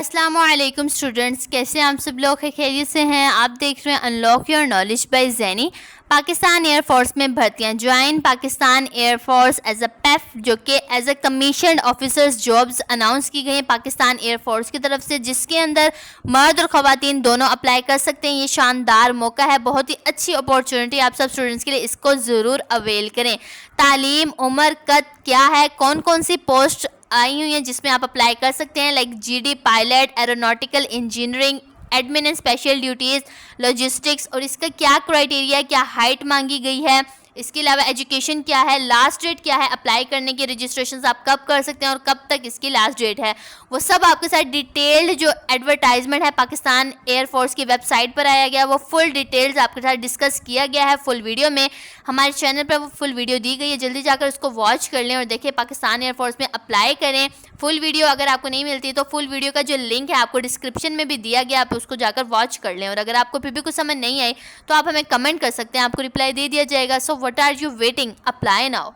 अस्सलामुअलैकुम स्टूडेंट्स, कैसे आप सब लोग खैरियत से हैं। आप देख रहे हैं unlock your knowledge by Zaini. Pakistan air force में भर्तियां join Pakistan air force as a PAF, जो कि as a commissioned officers jobs announce की गई हैं पाकिस्तान एयरफोर्स की तरफ से, जिसके अंदर मर्द और ख़वातीन दोनों अप्लाई कर सकते हैं। ये शानदार मौका है, बहुत ही अच्छी अपॉर्चुनिटी आप सब स्टूडेंट्स के लिए, इसको ज़रूर अवेल करें। तालीम, उम्र, कद क्या है, कौन कौन सी पोस्ट आई हुई हैं जिसमें आप अप्लाई कर सकते हैं, like GD pilot, aeronautical engineering, admin and special duties, logistics, और इसका क्या क्राइटेरिया है, क्या हाइट मांगी गई है, इसके अलावा एजुकेशन क्या है, लास्ट डेट क्या है अप्लाई करने की, रजिस्ट्रेशन आप कब कर सकते हैं और कब तक इसकी लास्ट डेट है, वो सब आपके साथ डिटेल्ड जो एडवर्टाइजमेंट है पाकिस्तान एयरफोर्स की वेबसाइट पर आया गया, वो फुल डिटेल्स आपके साथ डिस्कस किया गया है फुल वीडियो में। हमारे चैनल पर वो फुल वीडियो दी गई है, जल्दी जाकर उसको वॉच कर लें और देखिए पाकिस्तान एयरफोर्स में अप्लाई करें। फुल वीडियो अगर आपको नहीं मिलती तो फुल वीडियो का जो लिंक है आपको डिस्क्रिप्शन में भी दिया गया, आप उसको जाकर वॉच कर लें। और अगर आपको फिर भी कुछ समझ नहीं आई तो आप हमें कमेंट कर सकते हैं, आपको रिप्लाई दे दिया जाएगा। So what are you waiting, apply now.